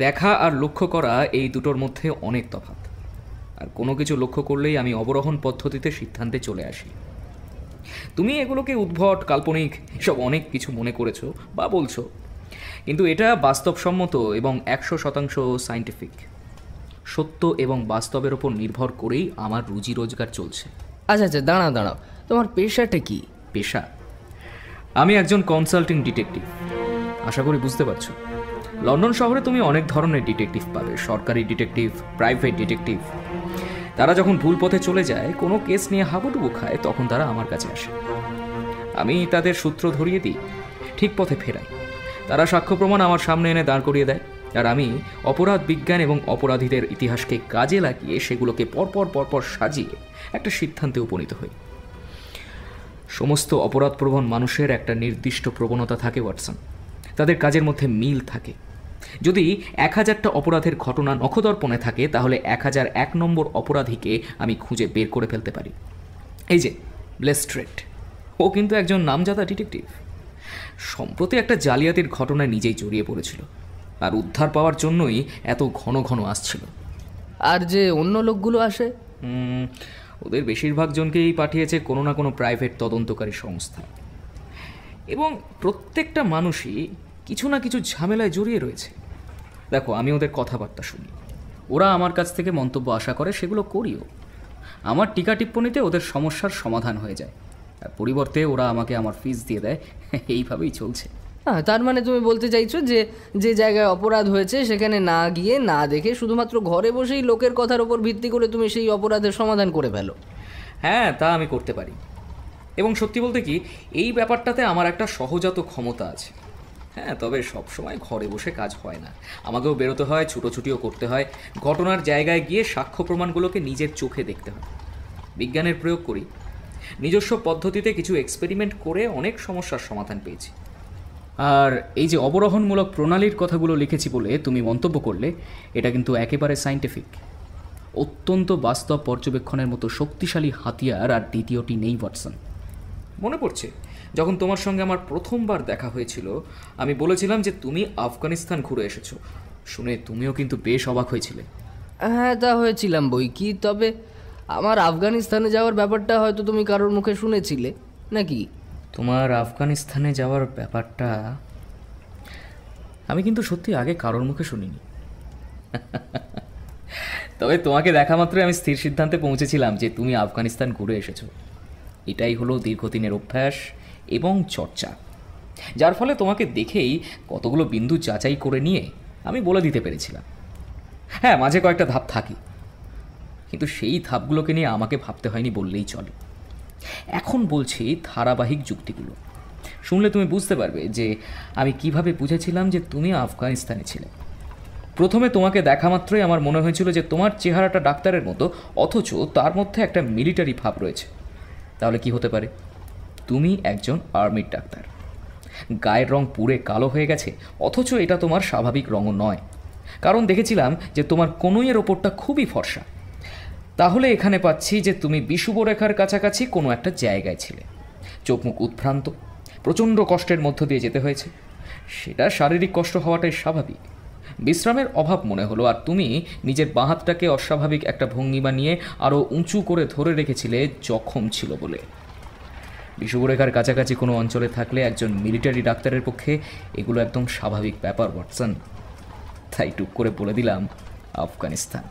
দেখা আর লক্ষ্য করা এই দুটোর মধ্যে অনেক তফাৎ। আর কোনো কিছু লক্ষ্য করলেই আমি অবরোহণ পদ্ধতিতে সিদ্ধান্তে চলে আসি। তুমি এগুলোকে উদ্ভট, কাল্পনিক, সব অনেক কিছু মনে করেছো বা বলছো, কিন্তু এটা বাস্তবসম্মত এবং 100% সায়েন্টিফিক। সত্য এবং বাস্তবের ওপর নির্ভর করেই আমার রুজি রোজগার চলছে। আচ্ছা আচ্ছা, দাঁড়াও দাঁড়াও, তোমার পেশাটা কি? পেশা? আমি একজন কনসাল্টিং ডিটেকটিভ। আশা করি বুঝতে পারছো। লন্ডন শহরে তুমি অনেক ধরনের ডিটেকটিভ পাবে, সরকারি ডিটেকটিভ, প্রাইভেট ডিটেকটিভ। তারা যখন ভুল পথে চলে যায়, কোনো কেস নিয়ে হাবুডুবু খায়, তখন তারা আমার কাছে আসে। আমি তাদের সূত্র ধরিয়ে দিই, ঠিক পথে ফেরাই। তারা সাক্ষ্য প্রমাণ আমার সামনে এনে দাঁড় করিয়ে দেয়, আর আমি অপরাধ বিজ্ঞান এবং অপরাধীদের ইতিহাসকে কাজে লাগিয়ে সেগুলোকে পরপর সাজিয়ে একটা সিদ্ধান্তে উপনীত হই। সমস্ত অপরাধপ্রবণ মানুষের একটা নির্দিষ্ট প্রবণতা থাকে ওয়াটসন, তাদের কাজের মধ্যে মিল থাকে। যদি 1000টা অপরাধের ঘটনা নখদর্পণে থাকে, তাহলে 1001 নম্বর অপরাধীকে আমি খুঁজে বের করে ফেলতে পারি। এই যে লেস্ট্রেড, ও কিন্তু একজন নামজাদা ডিটেকটিভ। সম্প্রতি একটা জালিয়াতির ঘটনায় নিজেই জড়িয়ে পড়েছিল, আর উদ্ধার পাওয়ার জন্যই এত ঘন ঘন আসছিল। আর যে অন্য লোকগুলো আসে, ওদের বেশিরভাগ জনকেই পাঠিয়েছে কোনো না কোনো প্রাইভেট তদন্তকারী সংস্থা, এবং প্রত্যেকটা মানুষই কিছু না কিছু ঝামেলায় জড়িয়ে রয়েছে। দেখো, আমি ওদের কথাবার্তা শুনি, ওরা আমার কাছ থেকে মন্তব্য আশা করে, সেগুলো করিও। আমার টিকা টিপ্পণীতে ওদের সমস্যার সমাধান হয়ে যায়, আর পরিবর্তে ওরা আমাকে আমার ফিস দিয়ে দেয়। এইভাবেই চলছে। হ্যাঁ, তার মানে তুমি বলতে চাইছো যে যে জায়গায় অপরাধ হয়েছে সেখানে না গিয়ে, না দেখে, শুধুমাত্র ঘরে বসেই লোকের কথার উপর ভিত্তি করে তুমি সেই অপরাধের সমাধান করে ফেলো? হ্যাঁ, তা আমি করতে পারি, এবং সত্যি বলতে কি, এই ব্যাপারটাতে আমার একটা সহজাত ক্ষমতা আছে। হ্যাঁ, তবে সবসময় ঘরে বসে কাজ হয় না, আমাকেও বেরোতে হয়, ছুটোছুটিও করতে হয়, ঘটনার জায়গায় গিয়ে সাক্ষ্য প্রমাণগুলোকে নিজের চোখে দেখতে হয়। বিজ্ঞানের প্রয়োগ করি, নিজস্ব পদ্ধতিতে কিছু এক্সপেরিমেন্ট করে অনেক সমস্যার সমাধান পেয়েছি। আর এই যে অবরোহণমূলক প্রণালীর কথাগুলো লিখেছি বলে তুমি মন্তব্য করলে, এটা কিন্তু একেবারে সায়েন্টিফিক। অত্যন্ত বাস্তব পর্যবেক্ষণের মতো শক্তিশালী হাতিয়ার আর দ্বিতীয়টি নেই ওয়াটসন। মনে পড়ছে, যখন তোমার সঙ্গে আমার প্রথমবার দেখা হয়েছিল, আমি বলেছিলাম যে তুমি আফগানিস্তান ঘুরে এসেছো। শুনে তুমিও কিন্তু বেশ অবাক হয়েছিলে। হ্যাঁ, তা হয়েছিলাম বই কি, তবে আমার আফগানিস্তানে যাওয়ার ব্যাপারটা হয়তো তুমি কারোর মুখে শুনেছিলে নাকি? তোমার আফগানিস্তানে যাওয়ার ব্যাপারটা আমি কিন্তু সত্যি আগে কারোর মুখে শুনিনি। তবে তোমাকে দেখা মাত্রই আমি স্থির সিদ্ধান্তে পৌঁছেছিলাম যে তুমি আফগানিস্তান ঘুরে এসেছো। এটাই হলো দীর্ঘদিনের অভ্যাস এবং চর্চা, যার ফলে তোমাকে দেখেই কতগুলো বিন্দু যাচাই করে নিয়ে আমি বলে দিতে পেরেছিলাম। হ্যাঁ, মাঝে কয়েকটা ধাপ থাকে, কিন্তু সেই ধাপগুলোকে নিয়ে আমাকে ভাবতে হয়নি বললেই চলে। এখন বলছি ধারাবাহিক যুক্তিগুলো, শুনলে তুমি বুঝতে পারবে যে আমি কিভাবে বুঝেছিলাম যে তুমি আফগানিস্তানে ছিলে। প্রথমে তোমাকে দেখা মাত্রই আমার মনে হয়েছিল যে তোমার চেহারাটা ডাক্তারের মতো, অথচ তার মধ্যে একটা মিলিটারি ভাব রয়েছে। তাহলে কি হতে পারে? তুমি একজন আর্মির ডাক্তার, গায়ের রং পুরে কালো হয়ে গেছে, অথচ এটা তোমার স্বাভাবিক রঙও নয়, কারণ দেখেছিলাম যে তোমার কনুইয়ের ওপরটা খুবই ফর্সা। তাহলে এখানে পাচ্ছি যে তুমি বিষুবরেখার কাছাকাছি কোনো একটা জায়গায় ছিলে, চোখ মুখ উদ্ভ্রান্ত, প্রচণ্ড কষ্টের মধ্য দিয়ে যেতে হয়েছে। সেটা শারীরিক কষ্ট হওয়াটাই স্বাভাবিক, বিশ্রামের অভাব মনে হলো, আর তুমি নিজের বাঁ হাতটাকে অস্বাভাবিক একটা ভঙ্গিমা নিয়ে আরও উঁচু করে ধরে রেখেছিলে, জখম ছিল বলে। বিষুবরেখার কাছাকাছি কোনো অঞ্চলে থাকলে একজন মিলিটারি ডাক্তারের পক্ষে এগুলো একদম স্বাভাবিক ব্যাপার ওয়াটসন। তাই টুক করে বলে দিলাম আফগানিস্তান।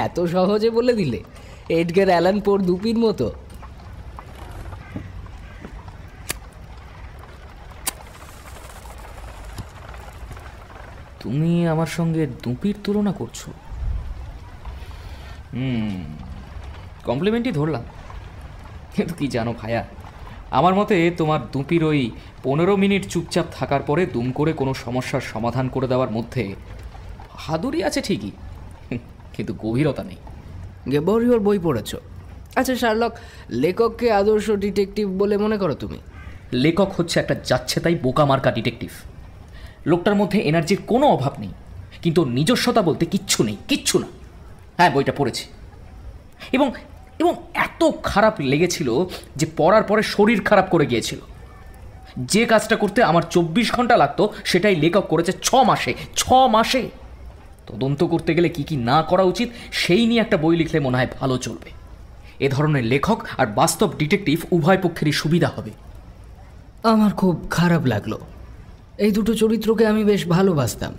এত সহজে বলে দিলে, এডগার অ্যালান পোর দুপির মতো। তুমি আমার সঙ্গে দুপির তুলনা করছো? কমপ্লিমেন্টই ধরলাম, কিন্তু কি জানো ভাইয়া, আমার মতে তোমার দুপির ওই 15 মিনিট চুপচাপ থাকার পরে দুম করে কোনো সমস্যার সমাধান করে দেওয়ার মধ্যে হাদুরি আছে ঠিকই, কিন্তু গভীরতা নেই। গেবরিওর বই পড়েছ? আচ্ছা শার্লক, লেখককে আদর্শ ডিটেকটিভ বলে মনে করো তুমি? লেখক হচ্ছে একটা যাচ্ছে তাই বোকা মার্কা ডিটেকটিভ। লোকটার মধ্যে এনার্জির কোনো অভাব নেই, কিন্তু নিজস্বতা বলতে কিচ্ছু নেই, কিচ্ছু না। হ্যাঁ, বইটা পড়েছি, এবং এবং এত খারাপ লেগেছিল যে পড়ার পরে শরীর খারাপ করে গিয়েছিল। যে কাজটা করতে আমার 24 ঘন্টা লাগতো, সেটাই লেখক করেছে 6 মাসে। 6 মাসে! তদন্ত করতে গেলে কি কি না করা উচিত সেই নিয়ে একটা বই লিখলে মনে হয় ভালো চলবে। এ ধরনের লেখক আর বাস্তব ডিটেকটিভ উভয় পক্ষেরই সুবিধা হবে। আমার খুব খারাপ লাগলো। এই দুটো চরিত্রকে আমি বেশ ভালোবাসতাম।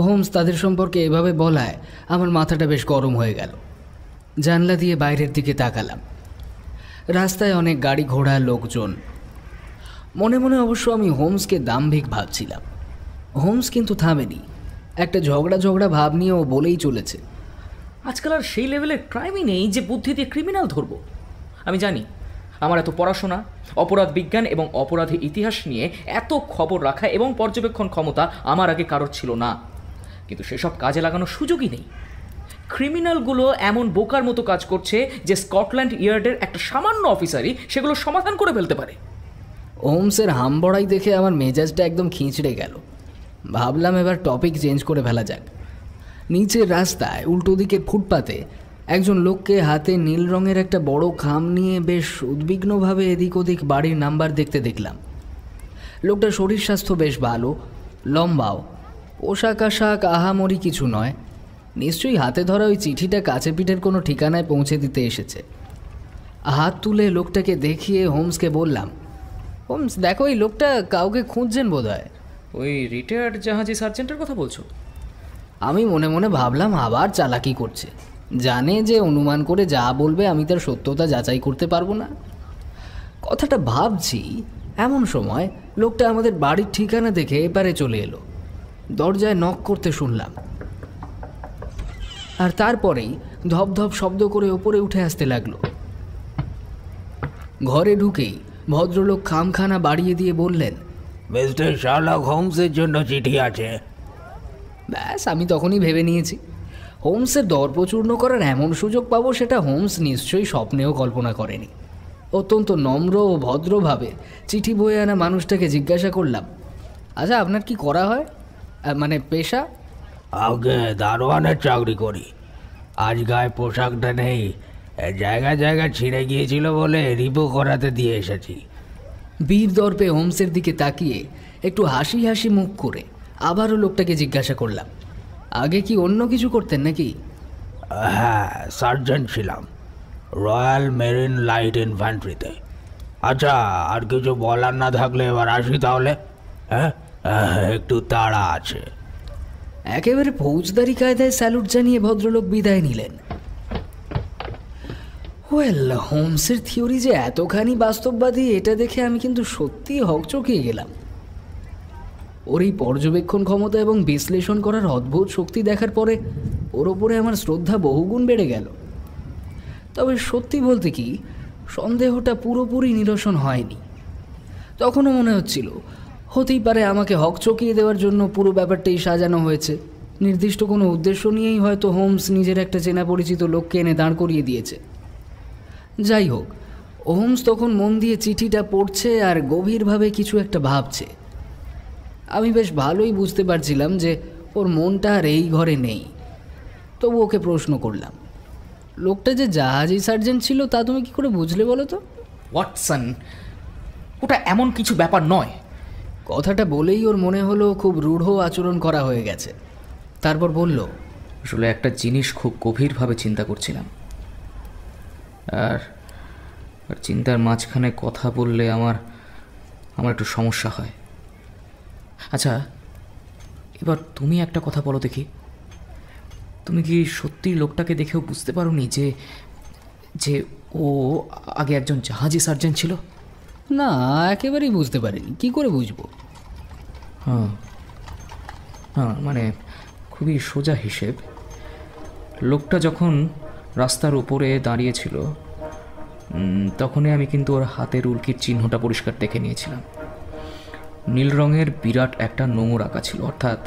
হোমস তাদের সম্পর্কে এভাবে বলায় আমার মাথাটা বেশ গরম হয়ে গেল। জানলা দিয়ে বাইরের দিকে তাকালাম। রাস্তায় অনেক গাড়ি ঘোড়া, লোকজন। মনে মনে অবশ্য আমি হোমসকে দাম্ভিক ভাবছিলাম। হোমস কিন্তু থামেনি, একটা ঝগড়া ভাব নিয়ে ও বলেই চলেছে, আজকাল আর সেই লেভেলের ক্রাইমই নেই যে বুদ্ধি দিয়ে ক্রিমিনাল ধরবো। আমি জানি আমার এত পড়াশোনা, অপরাধ বিজ্ঞান এবং অপরাধী ইতিহাস নিয়ে এত খবর রাখা এবং পর্যবেক্ষণ ক্ষমতা আমার আগে কারোর ছিল না, কিন্তু সেসব কাজে লাগানোর সুযোগই নেই। ক্রিমিনালগুলো এমন বোকার মতো কাজ করছে যে স্কটল্যান্ড ইয়ার্ডের একটা সামান্য অফিসারই সেগুলো সমাধান করে ফেলতে পারে। হোমসের হামবড়াই দেখে আমার মেজাজটা একদম খিঁচড়ে গেল। ভাবলাম এবার টপিক চেঞ্জ করে ফেলা যাক। নিচের রাস্তায় উল্টো দিকের ফুটপাতে একজন লোককে হাতে নীল রঙের একটা বড় খাম নিয়ে বেশ উদ্বিগ্নভাবে এদিক ওদিক বাড়ির নাম্বার দেখতে দেখলাম। লোকটার শরীর স্বাস্থ্য বেশ ভালো, লম্বাও, পোশাক আশাক আহামরি কিছু নয়। নিশ্চয়ই হাতে ধরা ওই চিঠিটা কাছে পিঠের কোনো ঠিকানায় পৌঁছে দিতে এসেছে। হাত তুলে লোকটাকে দেখিয়ে হোমসকে বললাম, হোমস দেখো, এই লোকটা কাউকে খুঁজছেন বোধ হয়। ওই রিটায়ার্ড জাহাজি সার্জেন্টের কথা বলছো? আমি মনে মনে ভাবলাম আবার চালাকি করছে, জানে যে অনুমান করে যা বলবে আমি তার সত্যতা যাচাই করতে পারবো না। কথাটা ভাবছি এমন সময় লোকটা আমাদের বাড়ির ঠিকানা দেখে এপারে চলে এলো। দরজায় নক করতে শুনলাম, আর তারপরেই ধপধপ শব্দ করে ওপরে উঠে আসতে লাগলো। ঘরে ঢুকেই ভদ্রলোক খামখানা বাড়িয়ে দিয়ে বললেন, মিস্টার শার্লক হোমসের জন্য চিঠি আছে। ব্যাস, আমি তখনই ভেবে নিয়েছি হোমসের দর্পচূর্ণ করার এমন সুযোগ পাবো সেটা হোমস নিশ্চয়ই স্বপ্নেও কল্পনা করেনি। অত্যন্ত নম্র ও ভদ্রভাবে চিঠি বয়ে আনা মানুষটাকে জিজ্ঞাসা করলাম, আচ্ছা আপনার কি করা হয়, মানে পেশা? আগে দারোয়ানের চাকরি করি। আজ গায়ে পোশাকটা নেই, জায়গায় ছিঁড়ে গিয়েছিল বলে রিপো করাতে দিয়ে এসেছি। বীর দর্পে হোমসের দিকে তাকিয়ে একটু হাসি হাসি মুখ করে আবারও লোকটাকে জিজ্ঞাসা করলাম, আগে কি অন্য কিছু করতেন নাকি? হ্যাঁ, সার্জেন্ট ছিলাম রয়্যাল মেরিন লাইট ইনফ্যান্ট্রিতে। আচ্ছা, আর কিছু বলার না থাকলে এবার আসি তাহলে। হ্যাঁ, একটু তাড়া আছে। একেবারে ফৌজদারি কায়দায় স্যালুট জানিয়ে ভদ্রলোক বিদায় নিলেন। ওয়েল, হোমসের থিওরি যে এতখানি বাস্তববাদী এটা দেখে আমি কিন্তু সত্যিই হকচকিয়ে গেলাম। ওর এই পর্যবেক্ষণ ক্ষমতা এবং বিশ্লেষণ করার অদ্ভুত শক্তি দেখার পরে ওর ওপরে আমার শ্রদ্ধা বহুগুণ বেড়ে গেল। তবে সত্যি বলতে কি, সন্দেহটা পুরোপুরি নিরসন হয়নি। তখনও মনে হচ্ছিল হতেই পারে আমাকে হকচকিয়ে দেওয়ার জন্য পুরো ব্যাপারটাই সাজানো হয়েছে। নির্দিষ্ট কোনো উদ্দেশ্য নিয়েই হয়তো হোমস নিজের একটা চেনা পরিচিত লোককে এনে দাঁড় করিয়ে দিয়েছে। যাই হোক, হোমস তখন মন দিয়ে চিঠিটা পড়ছে আর গভীরভাবে কিছু একটা ভাবছে। আমি বেশ ভালোই বুঝতে পারছিলাম যে ওর মনটা আর এই ঘরে নেই। তবু ওকে প্রশ্ন করলাম, লোকটা যে জাহাজি সার্জেন্ট ছিল তা তুমি কি করে বুঝলে বলো তো? ওয়াটসন, ওটা এমন কিছু ব্যাপার নয়। কথাটা বলেই ওর মনে হলো খুব রূঢ় আচরণ করা হয়ে গেছে। তারপর বলল, আসলে একটা জিনিস খুব গভীরভাবে চিন্তা করছিলাম, আর চিন্তার মাঝখানে কথা বললে আমার একটু সমস্যা হয়। আচ্ছা, এবার তুমি একটা কথা বলো দেখি, তুমি কি সত্যি লোকটাকে দেখেও বুঝতে পারোনি যে যে ও আগে একজন জাহাজি সার্জেন্ট ছিল? না, একেবারেই বুঝতে পারিনি। কি করে বুঝবো? হ্যাঁ, মানে খুবই সোজা হিসেব। লোকটা যখন রাস্তার উপরে দাঁড়িয়েছিল তখনই আমি কিন্তু ওর হাতের উল্কির চিহ্নটা পরিষ্কার দেখে নিয়েছিলাম। নীল রঙের বিরাট একটা নোঙর আঁকা ছিল, অর্থাৎ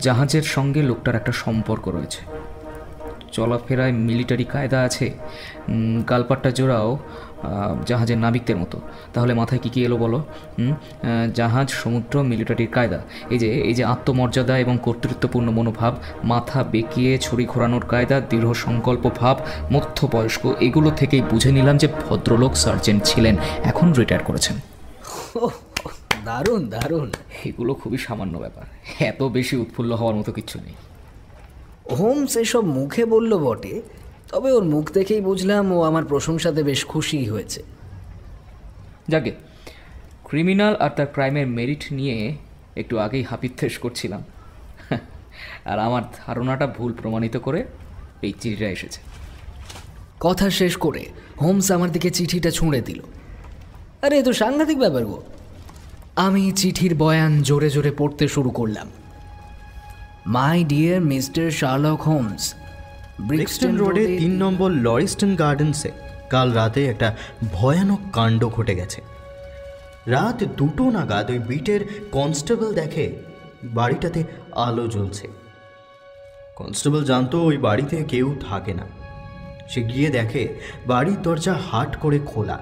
জাহাজের সঙ্গে লোকটার একটা সম্পর্ক রয়েছে। চলাফেরায় মিলিটারি কায়দা আছে, গালপাট্টা জোড়াও জাহাজের নাবিকদের মতো। তাহলে মাথায় কী এলো বলো? জাহাজ, সমুদ্র, মিলিটারির কায়দা, এই যে আত্মমর্যাদা এবং কর্তৃত্বপূর্ণ মনোভাব, মাথা বেঁকিয়ে ছড়ি ঘোরানোর কায়দা, দৃঢ় সংকল্প ভাব, মধ্যবয়স্ক, এগুলো থেকেই বুঝে নিলাম যে ভদ্রলোক সার্জেন্ট ছিলেন, এখন রিটায়ার করেছেন। দারুণ দারুণ। এগুলো খুবই সামান্য ব্যাপার, এত বেশি উৎফুল্ল হওয়ার মতো কিছু নেই। হোমস এসব মুখে বলল বটে, তবে ওর মুখ দেখেই বুঝলাম ও আমার প্রশংসাতে বেশ খুশি হয়েছে। যাকে ক্রিমিনাল আর তার ক্রাইমের মেরিট নিয়ে একটু আগেই হাপিত্তেশ করছিলাম, আর আমার ধারণাটা ভুল প্রমাণিত করে এই চিঠিটা এসেছে। কথা শেষ করে হোমস আমার দিকে চিঠিটা ছুঁড়ে দিল। আরে, এ তো সাংঘাতিক ব্যাপার গো। আমি চিঠির বয়ান জোরে জোরে পড়তে শুরু করলাম। My dear mister Sherlock Holmes, Brixton রোডে 3 নম্বর লরিস্টন গার্ডেন্সে কাল রাতে একটা ভয়ানক কাণ্ড ঘটে গেছে। রাত 2টো নাগাদ ওই বিটের কনস্টেবল দেখে বাড়িটাতে আলো জ্বলছে। কনস্টেবল জানতো ওই বাড়িতে কেউ থাকে না। সে গিয়ে দেখে বাড়ির দরজা হাট করে খোলা।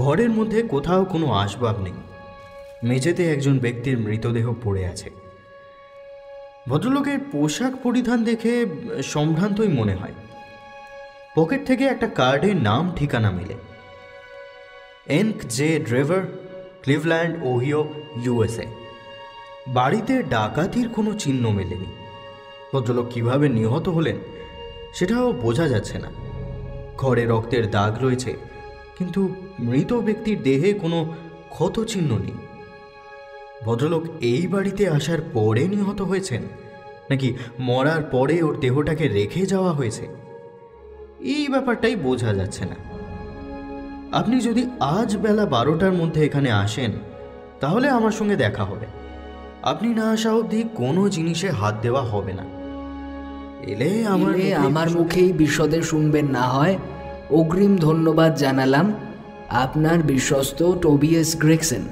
ঘরের মধ্যে কোথাও কোনো আসবাব নেই। মেঝেতে একজন ব্যক্তির মৃতদেহ পড়ে আছে। ভদ্রলোকের পোশাক পরিধান দেখে সম্ভ্রান্তই মনে হয়। পকেট থেকে একটা কার্ডে নাম ঠিকানা মেলে, Enoch J ড্রেভার, Cleveland, Ohio, USA। বাড়িতে ডাকাতির কোনো চিহ্ন মেলেনি। ভদ্রলোক কীভাবে নিহত হলেন সেটাও বোঝা যাচ্ছে না। ঘরে রক্তের দাগ রয়েছে, কিন্তু মৃত ব্যক্তির দেহে কোনো ক্ষত চিহ্ন নেই। ভদ্রলোক এই বাড়িতে আসার পরে নিহত হয়েছেন, নাকি মরার পরে ওর দেহটাকে রেখে যাওয়া হয়েছে, এই ব্যাপারটাই বোঝা যাচ্ছে না। আপনি যদি আজ বেলা 12টার মধ্যে এখানে আসেন তাহলে আমার সঙ্গে দেখা হবে। আপনি না আসা অবধি কোনো জিনিসে হাত দেওয়া হবে না। এলে আমার মুখেই বিশদে শুনবেন না হয়। অগ্রিম ধন্যবাদ জানালাম। আপনার বিশ্বস্ত টোবিয়াস গ্রেগসন।